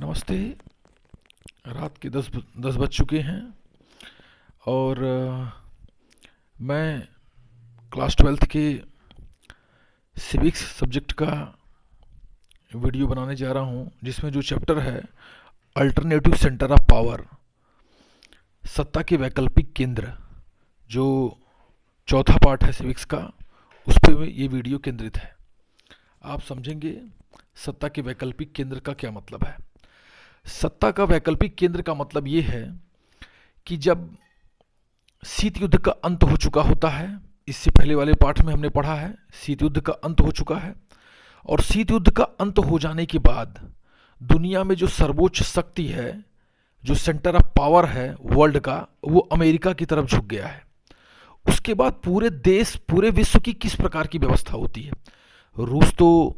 नमस्ते। रात के 10 बज चुके हैं और मैं क्लास 12th के सिविक्स सब्जेक्ट का वीडियो बनाने जा रहा हूं, जिसमें जो चैप्टर है अल्टरनेटिव सेंटर ऑफ पावर, सत्ता के वैकल्पिक केंद्र, जो चौथा पार्ट है सिविक्स का, उस पर ये वीडियो केंद्रित है। आप समझेंगे सत्ता के वैकल्पिक केंद्र का क्या मतलब है। सत्ता का वैकल्पिक केंद्र का मतलब ये है कि जब शीत युद्ध का अंत हो चुका होता है, इससे पहले वाले पाठ में हमने पढ़ा है शीत युद्ध का अंत हो चुका है, और शीत युद्ध का अंत हो जाने के बाद दुनिया में जो सर्वोच्च शक्ति है, जो सेंटर ऑफ पावर है वर्ल्ड का, वो अमेरिका की तरफ झुक गया है। उसके बाद पूरे देश, पूरे विश्व की किस प्रकार की व्यवस्था होती है। रूस तो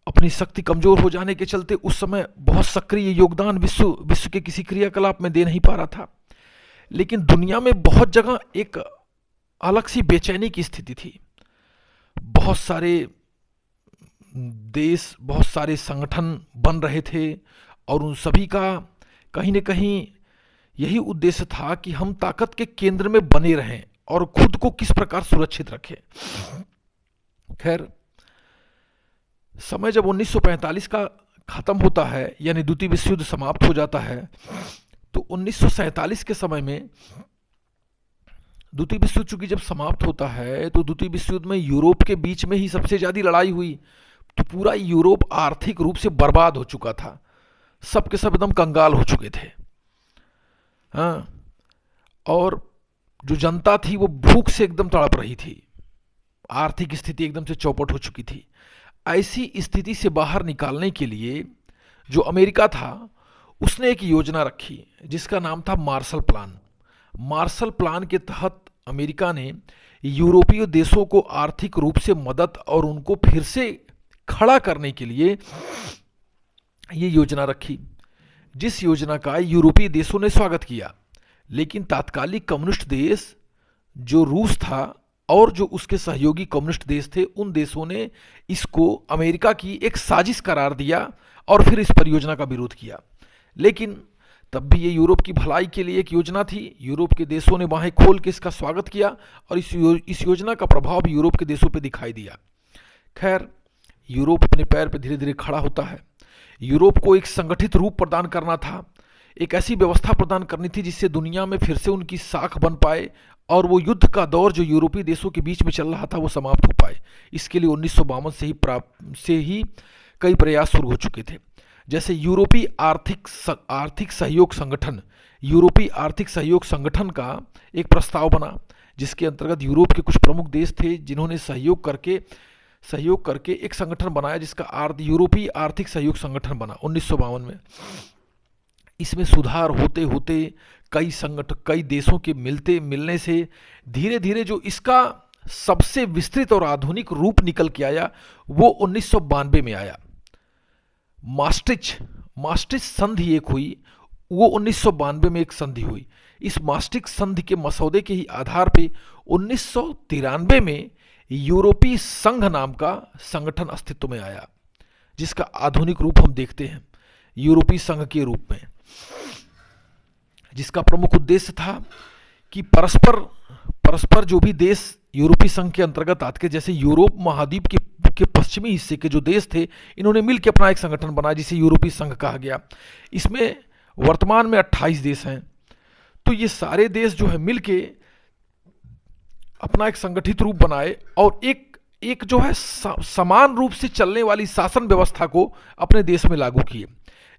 अपनी शक्ति कमजोर हो जाने के चलते उस समय बहुत सक्रिय योगदान विश्व के किसी क्रियाकलाप में दे नहीं पा रहा था, लेकिन दुनिया में बहुत जगह एक अलग सी बेचैनी की स्थिति थी। बहुत सारे देश, बहुत सारे संगठन बन रहे थे और उन सभी का कहीं न कहीं यही उद्देश्य था कि हम ताकत के केंद्र में बने रहें और खुद को किस प्रकार सुरक्षित रखें। खैर, समय जब 1945 का खत्म होता है, यानी द्वितीय विश्व युद्ध समाप्त हो जाता है, तो 1947 के समय में द्वितीय विश्व युद्ध चूंकि जब समाप्त होता है, तो द्वितीय विश्व युद्ध में यूरोप के बीच में ही सबसे ज्यादा लड़ाई हुई। तो पूरा यूरोप आर्थिक रूप से बर्बाद हो चुका था, सब के सब एकदम कंगाल हो चुके थे। हाँ, और जो जनता थी वो भूख से एकदम तड़प रही थी, आर्थिक स्थिति एकदम से चौपट हो चुकी थी। ऐसी स्थिति से बाहर निकालने के लिए जो अमेरिका था, उसने एक योजना रखी जिसका नाम था मार्शल प्लान। मार्शल प्लान के तहत अमेरिका ने यूरोपीय देशों को आर्थिक रूप से मदद और उनको फिर से खड़ा करने के लिए ये योजना रखी, जिस योजना का यूरोपीय देशों ने स्वागत किया। लेकिन तात्कालिक कम्युनिस्ट देश जो रूस था और जो उसके सहयोगी कम्युनिस्ट देश थे, उन देशों ने इसको अमेरिका की एक साजिश करार दिया और फिर इस परियोजना का विरोध किया। लेकिन तब भी ये यूरोप की भलाई के लिए एक योजना थी। यूरोप के देशों ने बाहें खोल के इसका स्वागत किया और इस योजना का प्रभाव भी यूरोप के देशों पर दिखाई दिया। खैर, यूरोप अपने पैर पर धीरे धीरे खड़ा होता है। यूरोप को एक संगठित रूप प्रदान करना था, एक ऐसी व्यवस्था प्रदान करनी थी जिससे दुनिया में फिर से उनकी साख बन पाए और वो युद्ध का दौर जो यूरोपीय देशों के बीच में चल रहा था वो समाप्त हो पाए। इसके लिए 1952 से ही कई प्रयास शुरू हो चुके थे। जैसे यूरोपीय आर्थिक सहयोग संगठन, यूरोपीय आर्थिक सहयोग संगठन का एक प्रस्ताव बना, जिसके अंतर्गत यूरोप के कुछ प्रमुख देश थे जिन्होंने सहयोग करके एक संगठन बनाया, जिसका यूरोपीय आर्थिक सहयोग संगठन बना 1952 में। इसमें सुधार होते होते कई देशों के मिलने से धीरे धीरे जो इसका सबसे विस्तृत और आधुनिक रूप निकल के आया वो 1992 में आया। मास्ट्रिच संधि एक हुई, वो 1992 में एक संधि हुई। इस मास्ट्रिच संधि के मसौदे के ही आधार पे 1993 में यूरोपीय संघ नाम का संगठन अस्तित्व में आया, जिसका आधुनिक रूप हम देखते हैं यूरोपीय संघ के रूप में, जिसका प्रमुख उद्देश्य था कि परस्पर जो भी देश यूरोपीय संघ के अंतर्गत आते, जैसे यूरोप महाद्वीप के पश्चिमी हिस्से के जो देश थे, इन्होंने मिलकर अपना एक संगठन बनाया जिसे यूरोपीय संघ कहा गया। इसमें वर्तमान में 28 देश हैं। तो ये सारे देश जो है मिलके अपना एक संगठित रूप बनाए और एक जो है समान रूप से चलने वाली शासन व्यवस्था को अपने देश में लागू किए,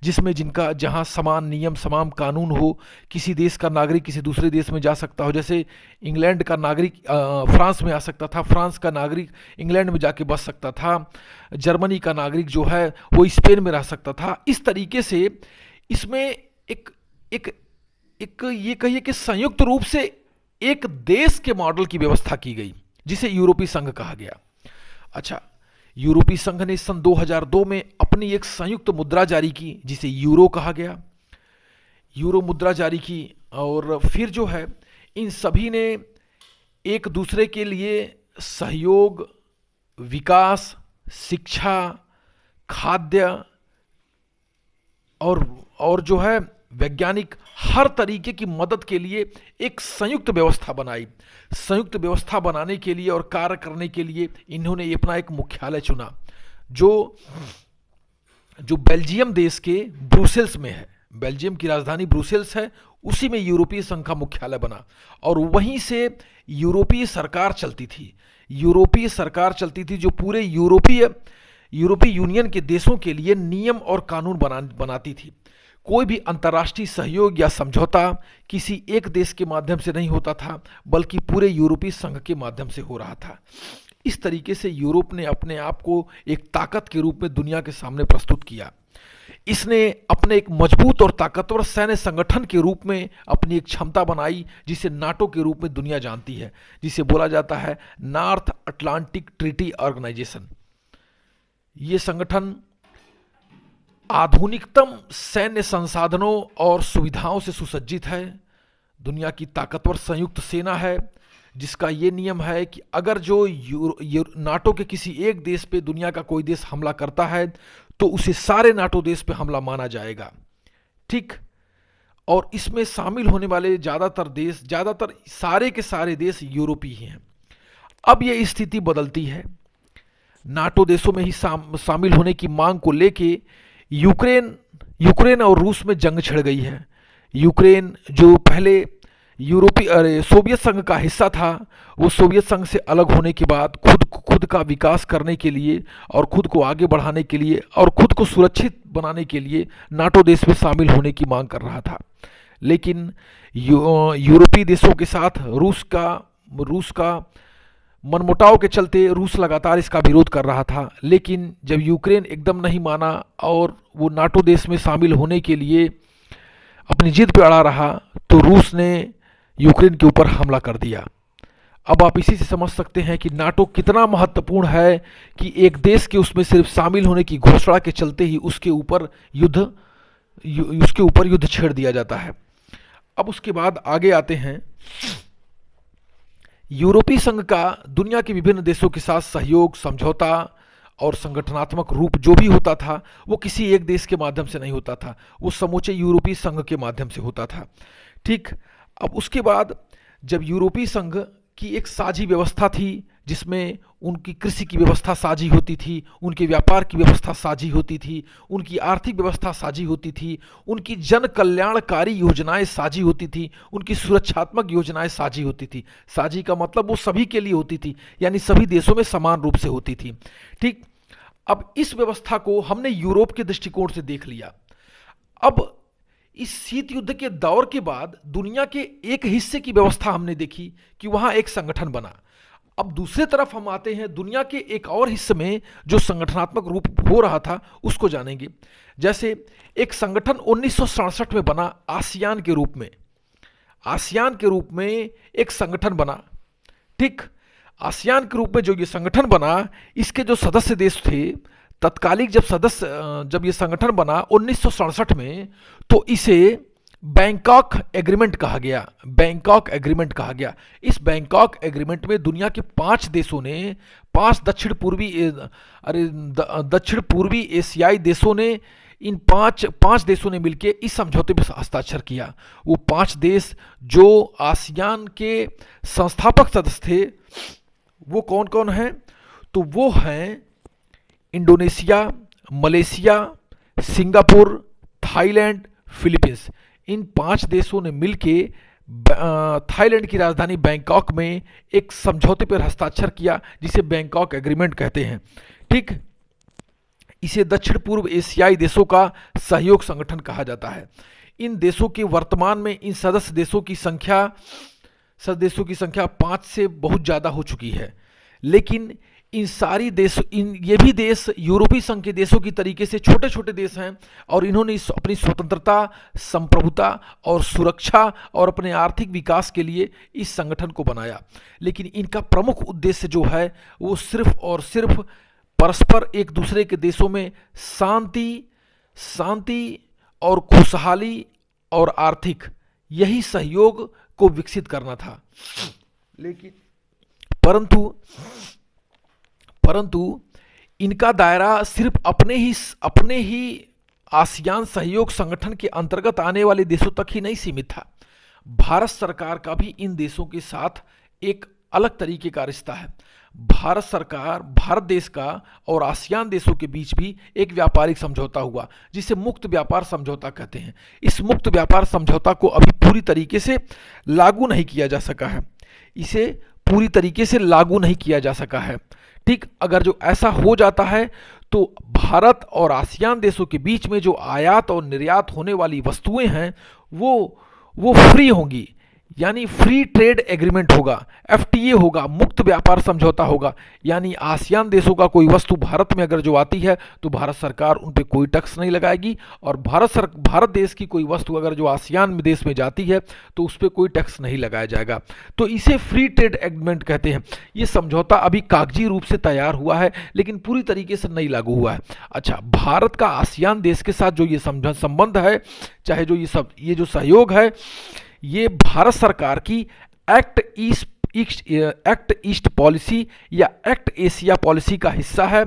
जिसमें जहां समान नियम, समान कानून हो, किसी देश का नागरिक किसी दूसरे देश में जा सकता हो। जैसे इंग्लैंड का नागरिक फ्रांस में आ सकता था, फ्रांस का नागरिक इंग्लैंड में जाके बस सकता था, जर्मनी का नागरिक जो है वो स्पेन में रह सकता था। इस तरीके से इसमें एक ये कहिए कि संयुक्त रूप से एक देश के मॉडल की व्यवस्था की गई, जिसे यूरोपीय संघ कहा गया। अच्छा, यूरोपीय संघ ने सन 2002 में अपनी एक संयुक्त मुद्रा जारी की, जिसे यूरो कहा गया। यूरो मुद्रा जारी की और फिर जो है इन सभी ने एक दूसरे के लिए सहयोग, विकास, शिक्षा, खाद्य और जो है वैज्ञानिक हर तरीके की मदद के लिए एक संयुक्त व्यवस्था बनाई। संयुक्त व्यवस्था बनाने के लिए और कार्य करने के लिए इन्होंने अपना एक मुख्यालय चुना, जो जो बेल्जियम देश के ब्रुसेल्स में है। बेल्जियम की राजधानी ब्रुसेल्स है, उसी में यूरोपीय संघ का मुख्यालय बना और वहीं से यूरोपीय सरकार चलती थी। यूरोपीय सरकार चलती थी जो पूरे यूरोपीय यूनियन के देशों के लिए नियम और कानून बनाती थी। कोई भी अंतर्राष्ट्रीय सहयोग या समझौता किसी एक देश के माध्यम से नहीं होता था, बल्कि पूरे यूरोपीय संघ के माध्यम से हो रहा था। इस तरीके से यूरोप ने अपने आप को एक ताकत के रूप में दुनिया के सामने प्रस्तुत किया। इसने अपने एक मजबूत और ताकतवर सैन्य संगठन के रूप में अपनी एक क्षमता बनाई, जिसे नाटो के रूप में दुनिया जानती है, जिसे बोला जाता है नॉर्थ अटलांटिक ट्रीटी ऑर्गेनाइजेशन। ये संगठन आधुनिकतम सैन्य संसाधनों और सुविधाओं से सुसज्जित है। दुनिया की ताकतवर संयुक्त सेना है, जिसका ये नियम है कि अगर जो नाटो के किसी एक देश पे दुनिया का कोई देश हमला करता है तो उसे सारे नाटो देश पे हमला माना जाएगा। ठीक, और इसमें शामिल होने वाले ज़्यादातर सारे के सारे देश यूरोपीय ही हैं। अब ये स्थिति बदलती है। नाटो देशों में ही शामिल होने की मांग को लेके यूक्रेन और रूस में जंग छिड़ गई है। यूक्रेन जो पहले सोवियत संघ का हिस्सा था, वो सोवियत संघ से अलग होने के बाद खुद का विकास करने के लिए और खुद को आगे बढ़ाने के लिए और खुद को सुरक्षित बनाने के लिए नाटो देश में शामिल होने की मांग कर रहा था। लेकिन यूरोपीय देशों के साथ रूस का मनमुटाव के चलते रूस लगातार इसका विरोध कर रहा था। लेकिन जब यूक्रेन एकदम नहीं माना और वो नाटो देश में शामिल होने के लिए अपनी जिद पे अड़ा रहा, तो रूस ने यूक्रेन के ऊपर हमला कर दिया। अब आप इसी से समझ सकते हैं कि नाटो कितना महत्वपूर्ण है कि एक देश के उसमें सिर्फ शामिल होने की घोषणा के चलते ही उसके ऊपर युद्ध छेड़ दिया जाता है। अब उसके बाद आगे आते हैं। यूरोपीय संघ का दुनिया के विभिन्न देशों के साथ सहयोग, समझौता और संगठनात्मक रूप जो भी होता था, वो किसी एक देश के माध्यम से नहीं होता था, वो समूचे यूरोपीय संघ के माध्यम से होता था। ठीक, अब उसके बाद जब यूरोपीय संघ की एक साझी व्यवस्था थी, जिसमें उनकी कृषि की व्यवस्था साझी होती थी, उनके व्यापार की व्यवस्था साझी होती थी, उनकी आर्थिक व्यवस्था साझी होती थी, उनकी जन कल्याणकारी योजनाएं साझी होती थी, उनकी सुरक्षात्मक योजनाएं साझी होती थी। साझी का मतलब वो सभी के लिए होती थी, यानी सभी देशों में समान रूप से होती थी। ठीक, अब इस व्यवस्था को हमने यूरोप के दृष्टिकोण से देख लिया। अब इस शीत युद्ध के दौर के बाद दुनिया के एक हिस्से की व्यवस्था हमने देखी कि वहां एक संगठन बना। अब दूसरे तरफ हम आते हैं, दुनिया के एक और हिस्से में जो संगठनात्मक रूप हो रहा था उसको जानेंगे। जैसे एक संगठन 1967 में बना आसियान के रूप में। आसियान के रूप में एक संगठन बना। ठीक, आसियान के रूप में जो ये संगठन बना, इसके जो सदस्य देश थे तत्कालिक जब ये संगठन बना 1967 में, तो इसे बैंकॉक एग्रीमेंट कहा गया। बैंकॉक एग्रीमेंट कहा गया। इस बैंकॉक एग्रीमेंट में दुनिया के 5 देशों ने, 5 दक्षिण पूर्वी एशियाई देशों ने, इन पांच देशों ने मिलकर इस समझौते पर हस्ताक्षर किया। वो 5 देश जो आसियान के संस्थापक सदस्य थे, वो कौन कौन हैं? तो वो हैं Indonesia, Malaysia, Singapore, Thailand, Philippines. इन 5 देशों ने मिलके थाईलैंड की राजधानी बैंकॉक में एक समझौते पर हस्ताक्षर किया, जिसे बैंकॉक एग्रीमेंट कहते हैं। ठीक, इसे दक्षिण पूर्व एशियाई देशों का सहयोग संगठन कहा जाता है। इन देशों के वर्तमान में इन सदस्य देशों की संख्या 5 से बहुत ज़्यादा हो चुकी है। लेकिन ये भी देश यूरोपीय संघ के देशों की तरीके से छोटे छोटे देश हैं, और इन्होंने अपनी स्वतंत्रता, संप्रभुता और सुरक्षा और अपने आर्थिक विकास के लिए इस संगठन को बनाया। लेकिन इनका प्रमुख उद्देश्य जो है वो सिर्फ और सिर्फ परस्पर एक दूसरे के देशों में शांति और खुशहाली और आर्थिक यही सहयोग को विकसित करना था। लेकिन परंतु इनका दायरा सिर्फ अपने ही आसियान सहयोग संगठन के अंतर्गत आने वाले देशों तक ही नहीं सीमित था। भारत सरकार का भी इन देशों के साथ एक अलग तरीके का रिश्ता है। भारत सरकार, भारत देश का और आसियान देशों के बीच भी एक व्यापारिक समझौता हुआ जिसे मुक्त व्यापार समझौता कहते हैं। इस मुक्त व्यापार समझौता को अभी पूरी तरीके से लागू नहीं किया जा सका है, इसे पूरी तरीके से लागू नहीं किया जा सका है। ठीक, अगर जो ऐसा हो जाता है तो भारत और आसियान देशों के बीच में जो आयात और निर्यात होने वाली वस्तुएं हैं वो फ्री होंगी, यानी फ्री ट्रेड एग्रीमेंट होगा, एफटीए होगा, मुक्त व्यापार समझौता होगा। यानी आसियान देशों का कोई वस्तु भारत में अगर जो आती है तो भारत सरकार उन पर कोई टैक्स नहीं लगाएगी, और भारत देश की कोई वस्तु अगर जो आसियान देश में जाती है तो उस पर कोई टैक्स नहीं लगाया जाएगा। तो इसे फ्री ट्रेड एग्रीमेंट कहते हैं। ये समझौता अभी कागजी रूप से तैयार हुआ है लेकिन पूरी तरीके से नहीं लागू हुआ है। अच्छा, भारत का आसियान देश के साथ जो ये संबंध है, चाहे जो ये जो सहयोग है, ये भारत सरकार की एक्ट ईस्ट पॉलिसी या एक्ट एशिया पॉलिसी का हिस्सा है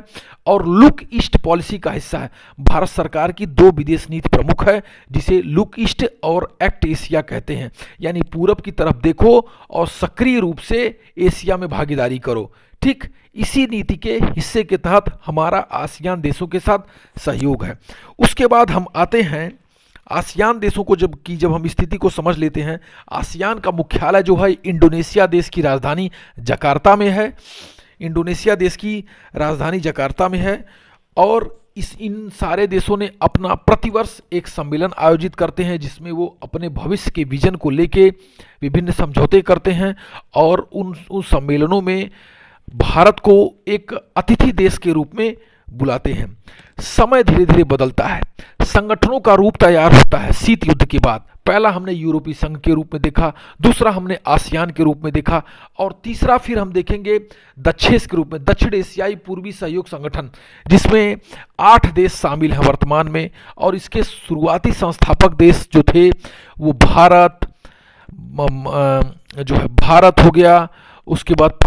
और लुक ईस्ट पॉलिसी का हिस्सा है। भारत सरकार की दो विदेश नीति प्रमुख है जिसे लुक ईस्ट और एक्ट एशिया कहते हैं, यानी पूरब की तरफ देखो और सक्रिय रूप से एशिया में भागीदारी करो। ठीक, इसी नीति के हिस्से के तहत हमारा आसियान देशों के साथ सहयोग है। उसके बाद हम आते हैं आसियान देशों को, जब हम स्थिति को समझ लेते हैं, आसियान का मुख्यालय जो है इंडोनेशिया देश की राजधानी जकार्ता में है। इंडोनेशिया देश की राजधानी जकार्ता में है और इन सारे देशों ने अपना प्रतिवर्ष एक सम्मेलन आयोजित करते हैं जिसमें वो अपने भविष्य के विजन को लेके विभिन्न समझौते करते हैं और उन सम्मेलनों में भारत को एक अतिथि देश के रूप में बुलाते हैं। समय धीरे धीरे बदलता है, संगठनों का रूप तैयार होता है शीत युद्ध के बाद। पहला हमने यूरोपीय संघ के रूप में देखा, दूसरा हमने आसियान के रूप में देखा और तीसरा फिर हम देखेंगे दक्षेस के रूप में, दक्षिण एशियाई पूर्वी सहयोग संगठन, जिसमें 8 देश शामिल हैं वर्तमान में। और इसके शुरुआती संस्थापक देश जो थे वो भारत हो गया, उसके बाद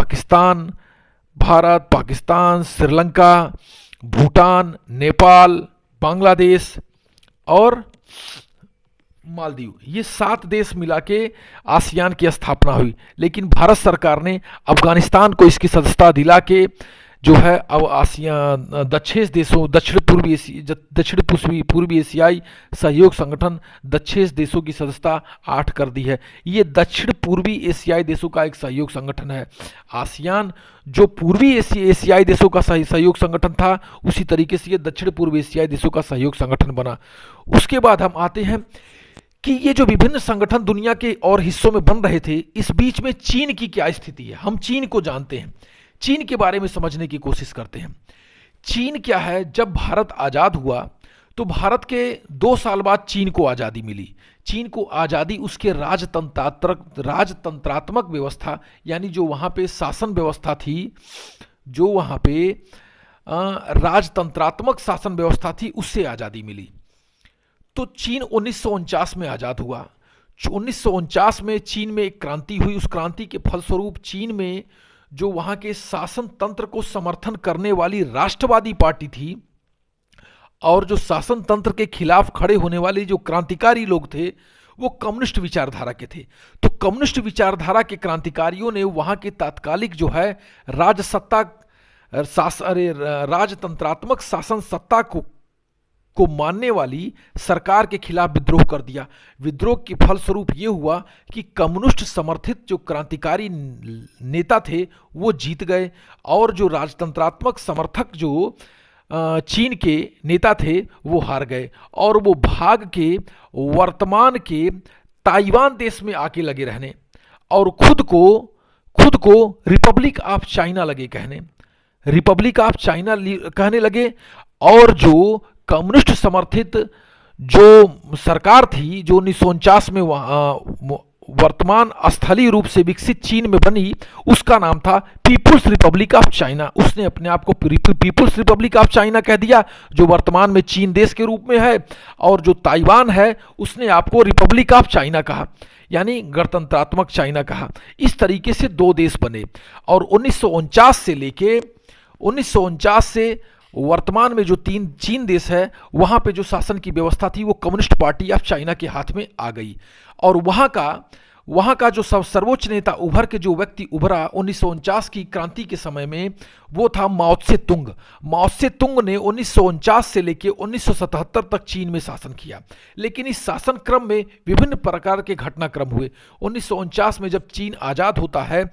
पाकिस्तान, श्रीलंका, भूटान, नेपाल, बांग्लादेश और मालदीव, ये 7 देश मिला के आसियान की स्थापना हुई। लेकिन भारत सरकार ने अफगानिस्तान को इसकी सदस्यता दिला के जो है अब आसियान दक्षिण देशों, दक्षिण पूर्वी एशियाई सहयोग संगठन दक्षिण देशों की सदस्यता 8 कर दी है। ये दक्षिण पूर्वी एशियाई देशों का एक सहयोग संगठन है। आसियान जो पूर्वी एशियाई देशों का सहयोग संगठन था, उसी तरीके से ये दक्षिण पूर्व एशियाई देशों का सहयोग संगठन बना। उसके बाद हम आते हैं कि ये जो विभिन्न संगठन दुनिया के और हिस्सों में बन रहे थे, इस बीच में चीन की क्या स्थिति है। हम चीन को जानते हैं, चीन के बारे में समझने की कोशिश करते हैं। चीन क्या है, जब भारत आज़ाद हुआ तो भारत के 2 साल बाद चीन को आज़ादी मिली। चीन को आज़ादी उसके राजतंत्रात्मक व्यवस्था, यानी जो वहाँ पे शासन व्यवस्था थी, जो वहाँ पे राजतंत्रात्मक शासन व्यवस्था थी, उससे आज़ादी मिली। तो चीन 1949 में आज़ाद हुआ। 1949 में चीन में एक क्रांति हुई। उस क्रांति के फलस्वरूप चीन में जो वहाँ के शासन तंत्र को समर्थन करने वाली राष्ट्रवादी पार्टी थी और जो शासन तंत्र के खिलाफ खड़े होने वाले जो क्रांतिकारी लोग थे, वो कम्युनिस्ट विचारधारा के थे। तो कम्युनिस्ट विचारधारा के क्रांतिकारियों ने वहाँ के तात्कालिक जो है राजतंत्रात्मक शासन सत्ता को मानने वाली सरकार के खिलाफ विद्रोह कर दिया। विद्रोह के फलस्वरूप ये हुआ कि कम्युनिस्ट समर्थित जो क्रांतिकारी नेता थे वो जीत गए और जो राजतंत्रात्मक समर्थक जो चीन के नेता थे वो हार गए और वो भाग के वर्तमान के ताइवान देश में आके लगे रहने और खुद को रिपब्लिक ऑफ चाइना लगे कहने, रिपब्लिक ऑफ चाइना कहने लगे। और जो कम्युनिस्ट समर्थित जो सरकार थी, जो 1949 में वर्तमान स्थलीय रूप से विकसित चीन में बनी, उसका नाम था पीपुल्स रिपब्लिक ऑफ चाइना। उसने अपने आप को पीपुल्स रिपब्लिक ऑफ चाइना कह दिया, जो वर्तमान में चीन देश के रूप में है। और जो ताइवान है उसने आपको रिपब्लिक ऑफ चाइना कहा, यानी गणतंत्रात्मक चाइना कहा। इस तरीके से 2 देश बने और 1949 से वर्तमान में जो तीन चीन देश है वहाँ पे जो शासन की व्यवस्था थी वो कम्युनिस्ट पार्टी ऑफ चाइना के हाथ में आ गई। और वहाँ का जो सर्वोच्च नेता उभर के जो व्यक्ति उभरा 1949 की क्रांति के समय में, वो था माओ त्से तुंग। माओ त्से तुंग ने 1949 से लेकर 1977 तक चीन में शासन किया। लेकिन इस शासन क्रम में विभिन्न प्रकार के घटनाक्रम हुए। 1949 में जब चीन आज़ाद होता है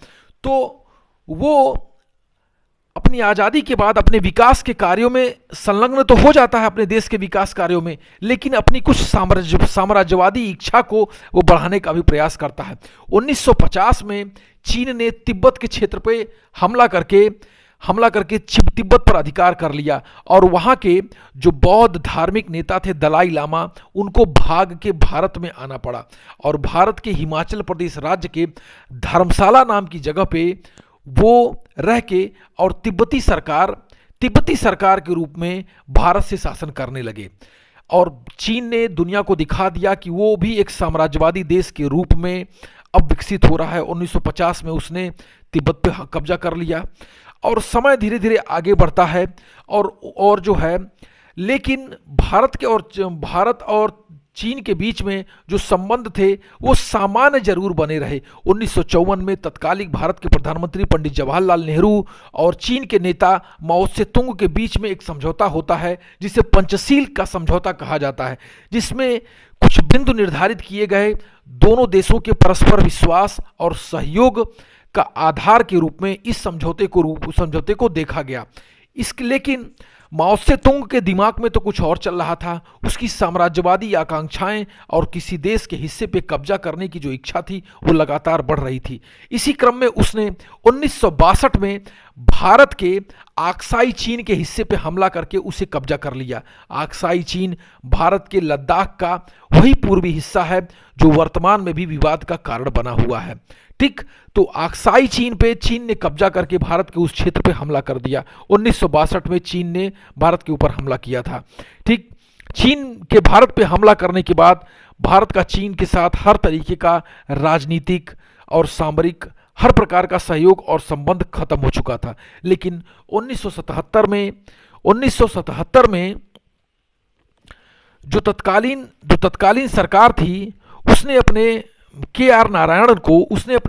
तो वो अपनी आज़ादी के बाद अपने विकास के कार्यों में संलग्न तो हो जाता है, अपने देश के विकास कार्यों में, लेकिन अपनी कुछ साम्राज्यवादी इच्छा को वो बढ़ाने का भी प्रयास करता है। 1950 में चीन ने तिब्बत के क्षेत्र पे हमला करके तिब्बत पर अधिकार कर लिया और वहाँ के जो बौद्ध धार्मिक नेता थे दलाई लामा, उनको भाग के भारत में आना पड़ा और भारत के हिमाचल प्रदेश राज्य के धर्मशाला नाम की जगह पे वो रह के और तिब्बती सरकार के रूप में भारत से शासन करने लगे। और चीन ने दुनिया को दिखा दिया कि वो भी एक साम्राज्यवादी देश के रूप में अब विकसित हो रहा है। 1950 में उसने तिब्बत पे कब्जा कर लिया और समय धीरे धीरे आगे बढ़ता है और जो है, लेकिन भारत और चीन के बीच में जो संबंध थे वो सामान्य जरूर बने रहे। 1954 में तत्कालीन भारत के प्रधानमंत्री पंडित जवाहरलाल नेहरू और चीन के नेता माओ त्से तुंग के बीच में एक समझौता होता है जिसे पंचशील का समझौता कहा जाता है, जिसमें कुछ बिंदु निर्धारित किए गए। दोनों देशों के परस्पर विश्वास और सहयोग का आधार के रूप में इस समझौते को देखा गया। लेकिन माओ त्से तुंग के दिमाग में तो कुछ और चल रहा था। उसकी साम्राज्यवादी आकांक्षाएं और किसी देश के हिस्से पे कब्जा करने की जो इच्छा थी वो लगातार बढ़ रही थी। इसी क्रम में उसने 1962 में भारत के आक्साई चीन के हिस्से पे हमला करके उसे कब्जा कर लिया। आक्साई चीन भारत के लद्दाख का वही पूर्वी हिस्सा है जो वर्तमान में भी विवाद का कारण बना हुआ है। ठीक, तो आक्साई चीन ने कब्जा करके भारत के उस क्षेत्र पे हमला कर दिया। 1962 में चीन ने भारत के ऊपर हमला किया था। ठीक, चीन के भारत पे हमला करने के बाद भारत का चीन के साथ हर तरीके का राजनीतिक और सामरिक हर प्रकार का सहयोग और संबंध खत्म हो चुका था। लेकिन 1977 में जो तत्कालीन सरकार थी उसने अपने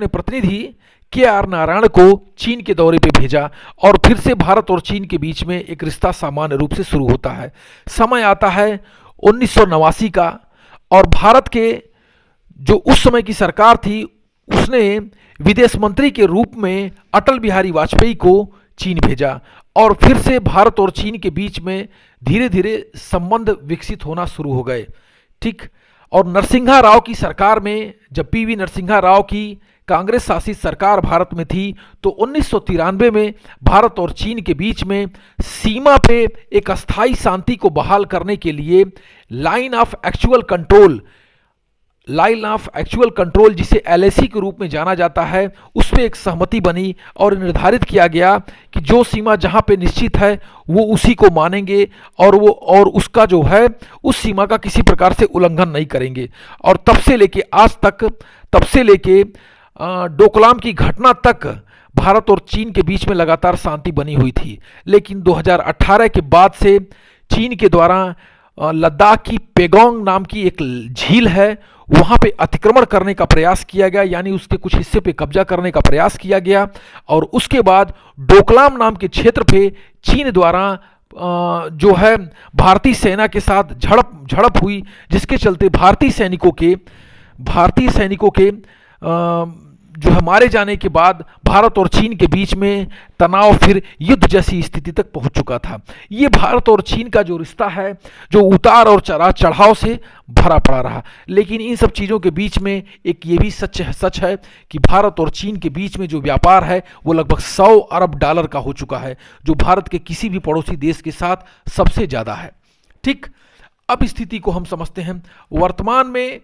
प्रतिनिधि के आर नारायण को चीन के दौरे पे भेजा और फिर से भारत और चीन के बीच में एक रिश्ता सामान्य रूप से शुरू होता है। समय आता है 1989 का और भारत के जो उस समय की सरकार थी उसने विदेश मंत्री के रूप में अटल बिहारी वाजपेयी को चीन भेजा और फिर से भारत और चीन के बीच में धीरे धीरे संबंध विकसित होना शुरू हो गए। ठीक, और नरसिम्हा राव की सरकार में जब पीवी नरसिम्हा राव की कांग्रेस शासित सरकार भारत में थी तो 1993 में भारत और चीन के बीच में सीमा पे एक अस्थायी शांति को बहाल करने के लिए लाइन ऑफ एक्चुअल कंट्रोल जिसे LAC के रूप में जाना जाता है, उस पर एक सहमति बनी और निर्धारित किया गया कि जो सीमा जहां पे निश्चित है वो उसी को मानेंगे और उसका जो है उस सीमा का किसी प्रकार से उल्लंघन नहीं करेंगे। और तब से लेके डोकलाम की घटना तक भारत और चीन के बीच में लगातार शांति बनी हुई थी। लेकिन 2018 के बाद से चीन के द्वारा लद्दाख की पेगोंग नाम की एक झील है वहाँ पे अतिक्रमण करने का प्रयास किया गया, यानी उसके कुछ हिस्से पे कब्जा करने का प्रयास किया गया। और उसके बाद डोकलाम नाम के क्षेत्र पे चीन द्वारा जो है भारतीय सेना के साथ झड़प हुई, जिसके चलते भारतीय सैनिकों के जो है मारे जाने के बाद भारत और चीन के बीच में तनाव फिर युद्ध जैसी स्थिति तक पहुंच चुका था। ये भारत और चीन का जो रिश्ता है जो उतार और चढ़ाव से भरा पड़ा रहा। लेकिन इन सब चीज़ों के बीच में एक ये भी सच है कि भारत और चीन के बीच में जो व्यापार है वो लगभग 100 अरब डॉलर का हो चुका है, जो भारत के किसी भी पड़ोसी देश के साथ सबसे ज़्यादा है। ठीक, अब स्थिति को हम समझते हैं। वर्तमान में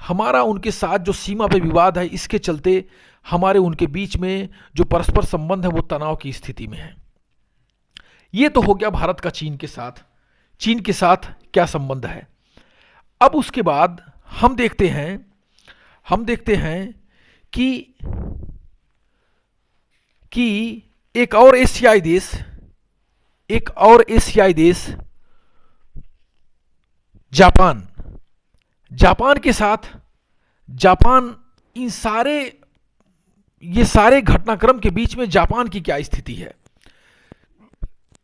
हमारा उनके साथ जो सीमा पे विवाद है, इसके चलते हमारे उनके बीच में जो परस्पर संबंध है वो तनाव की स्थिति में है। ये तो हो गया भारत का चीन के साथ क्या संबंध है। अब उसके बाद हम देखते हैं कि एक और एशियाई देश एक और एशियाई देश जापान। जापान के साथ, जापान इन सारे, ये सारे घटनाक्रम के बीच में जापान की क्या स्थिति है?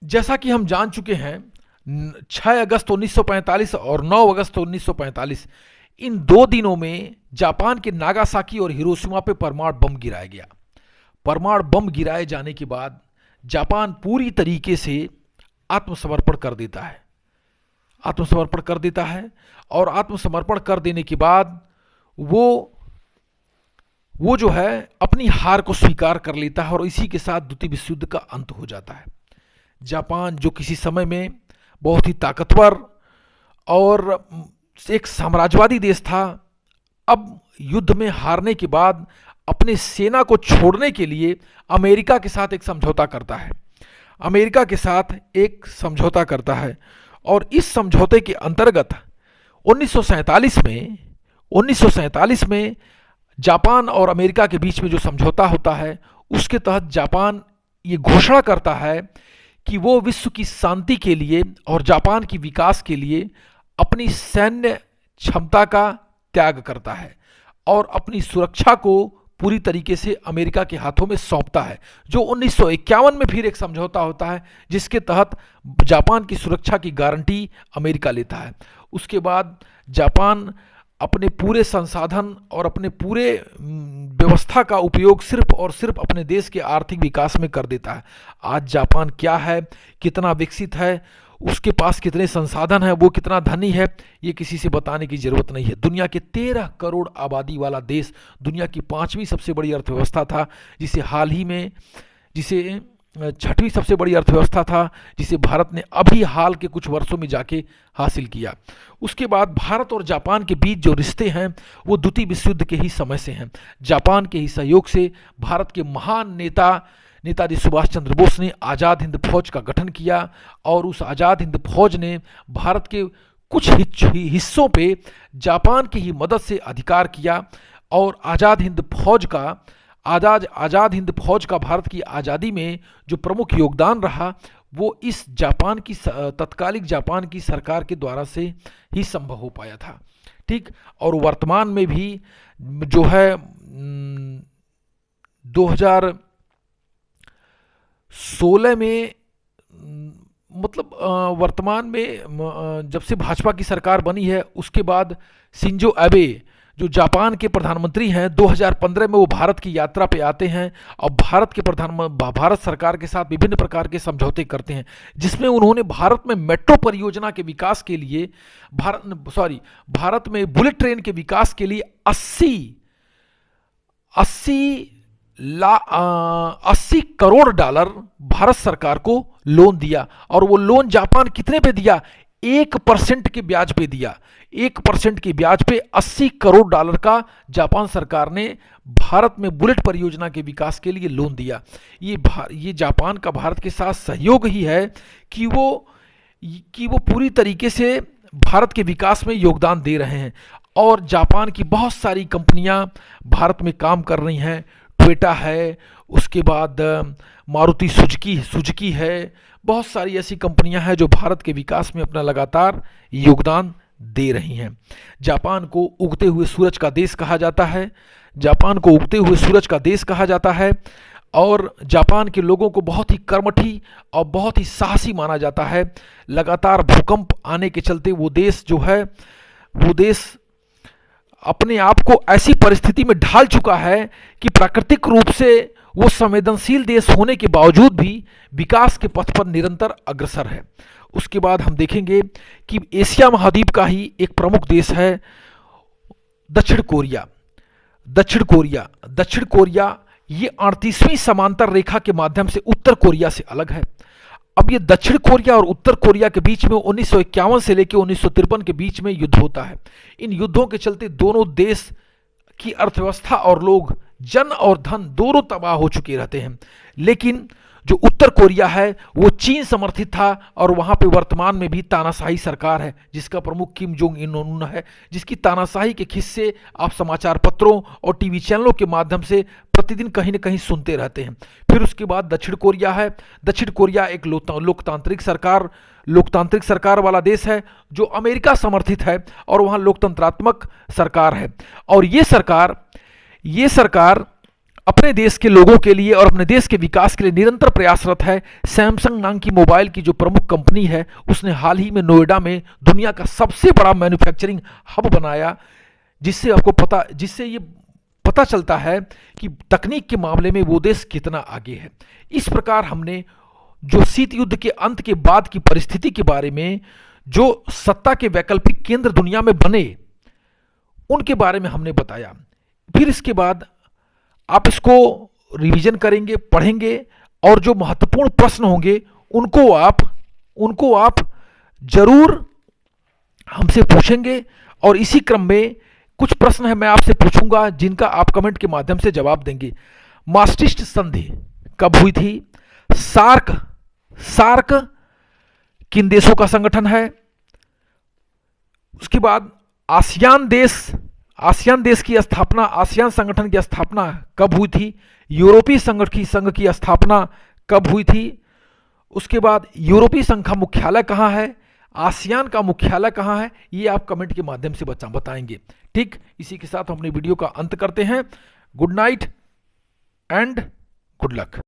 जैसा कि हम जान चुके हैं, 6 अगस्त 1945 और 9 अगस्त 1945, इन 2 दिनों में जापान के नागासाकी और हिरोशिमा पे परमाणु बम गिराया गया। परमाणु बम गिराए जाने के बाद जापान पूरी तरीके से आत्मसमर्पण कर देता है, आत्मसमर्पण कर देता है। और आत्मसमर्पण कर देने के बाद वो जो है अपनी हार को स्वीकार कर लेता है और इसी के साथ द्वितीय विश्व युद्ध का अंत हो जाता है। जापान जो किसी समय में बहुत ही ताकतवर और एक साम्राज्यवादी देश था, अब युद्ध में हारने के बाद अपने सेना को छोड़ने के लिए अमेरिका के साथ एक समझौता करता है, अमेरिका के साथ एक समझौता करता है। और इस समझौते के अंतर्गत 1947 में जापान और अमेरिका के बीच में जो समझौता होता है, उसके तहत जापान ये घोषणा करता है कि वो विश्व की शांति के लिए और जापान की विकास के लिए अपनी सैन्य क्षमता का त्याग करता है और अपनी सुरक्षा को पूरी तरीके से अमेरिका के हाथों में सौंपता है। जो 1951 में फिर एक समझौता होता है जिसके तहत जापान की सुरक्षा की गारंटी अमेरिका लेता है। उसके बाद जापान अपने पूरे संसाधन और अपने पूरे व्यवस्था का उपयोग सिर्फ और सिर्फ अपने देश के आर्थिक विकास में कर देता है। आज जापान क्या है, कितना विकसित है, उसके पास कितने संसाधन हैं, वो कितना धनी है, ये किसी से बताने की जरूरत नहीं है। दुनिया के 13 करोड़ आबादी वाला देश, दुनिया की 5वीं सबसे बड़ी अर्थव्यवस्था था, जिसे हाल ही में, जिसे 6वीं सबसे बड़ी अर्थव्यवस्था था, जिसे भारत ने अभी हाल के कुछ वर्षों में जाके हासिल किया। उसके बाद भारत और जापान के बीच जो रिश्ते हैं वो द्वितीय विश्व युद्ध के ही समय से हैं। जापान के ही सहयोग से भारत के महान नेताजी सुभाष चंद्र बोस ने आज़ाद हिंद फौज का गठन किया और उस आज़ाद हिंद फौज ने भारत के कुछ हिस्सों पे जापान की ही मदद से अधिकार किया। और आज़ाद हिंद फौज का भारत की आज़ादी में जो प्रमुख योगदान रहा वो इस तत्कालिक जापान की सरकार के द्वारा से ही संभव हो पाया था। ठीक, और वर्तमान में भी जो है 2016 में, मतलब वर्तमान में जब से भाजपा की सरकार बनी है उसके बाद शिंजो एबे जो जापान के प्रधानमंत्री हैं, 2015 में वो भारत की यात्रा पे आते हैं और भारत सरकार के साथ विभिन्न प्रकार के समझौते करते हैं, जिसमें उन्होंने भारत में मेट्रो परियोजना के विकास के लिए भारत में बुलेट ट्रेन के विकास के लिए 80 करोड़ डॉलर भारत सरकार को लोन दिया। और वो लोन जापान कितने पे दिया? 1% के ब्याज पे दिया। 1% के ब्याज पे 80 करोड़ डॉलर का जापान सरकार ने भारत में बुलेट परियोजना के विकास के लिए लोन दिया। ये जापान का भारत के साथ सहयोग ही है कि वो पूरी तरीके से भारत के विकास में योगदान दे रहे हैं। और जापान की बहुत सारी कंपनियां भारत में काम कर रही हैं। टोयोटा है, उसके बाद मारुति सुजुकी है, बहुत सारी ऐसी कंपनियां हैं जो भारत के विकास में अपना लगातार योगदान दे रही हैं। जापान को उगते हुए सूरज का देश कहा जाता है, और जापान के लोगों को बहुत ही कर्मठी और बहुत ही साहसी माना जाता है। लगातार भूकंप आने के चलते वो देश अपने आप को ऐसी परिस्थिति में ढाल चुका है कि प्राकृतिक रूप से वो संवेदनशील देश होने के बावजूद भी विकास के पथ पर निरंतर अग्रसर है। उसके बाद हम देखेंगे कि एशिया महाद्वीप का ही एक प्रमुख देश है दक्षिण कोरिया। ये 38वीं समांतर रेखा के माध्यम से उत्तर कोरिया से अलग है। अब ये दक्षिण कोरिया और उत्तर कोरिया के बीच में 1951 से लेकर 1953 के बीच में युद्ध होता है। इन युद्धों के चलते दोनों देश की अर्थव्यवस्था और लोग, जन और धन दोनों तबाह हो चुके रहते हैं। लेकिन जो उत्तर कोरिया है वो चीन समर्थित था और वहाँ पे वर्तमान में भी तानाशाही सरकार है जिसका प्रमुख किम जोंग उन है, जिसकी तानाशाही के किस्से आप समाचार पत्रों और टीवी चैनलों के माध्यम से प्रतिदिन कहीं न कहीं सुनते रहते हैं। फिर उसके बाद दक्षिण कोरिया है। दक्षिण कोरिया एक लोकतांत्रिक सरकार वाला देश है जो अमेरिका समर्थित है और वहाँ लोकतंत्रात्मक सरकार है। और ये सरकार अपने देश के लोगों के लिए और अपने देश के विकास के लिए निरंतर प्रयासरत है। सैमसंग नाम की मोबाइल की जो प्रमुख कंपनी है उसने हाल ही में नोएडा में दुनिया का सबसे बड़ा मैन्युफैक्चरिंग हब बनाया, जिससे ये पता चलता है कि तकनीक के मामले में वो देश कितना आगे है। इस प्रकार हमने जो शीत युद्ध के अंत के बाद की परिस्थिति के बारे में, जो सत्ता के वैकल्पिक केंद्र दुनिया में बने, उनके बारे में हमने बताया। फिर इसके बाद आप इसको रिवीजन करेंगे, पढ़ेंगे और जो महत्वपूर्ण प्रश्न होंगे उनको आप जरूर हमसे पूछेंगे। और इसी क्रम में कुछ प्रश्न है मैं आपसे पूछूंगा जिनका आप कमेंट के माध्यम से जवाब देंगे। मास्ट्रिक्ट संधि कब हुई थी? सार्क किन देशों का संगठन है? उसके बाद आसियान देश की स्थापना, आसियान संगठन की स्थापना कब हुई थी? यूरोपीय संघ की स्थापना कब हुई थी? उसके बाद यूरोपीय संघ का मुख्यालय कहाँ है? आसियान का मुख्यालय कहाँ है? ये आप कमेंट के माध्यम से बताएंगे। ठीक, इसी के साथ हम अपनी वीडियो का अंत करते हैं। Good night and good luck.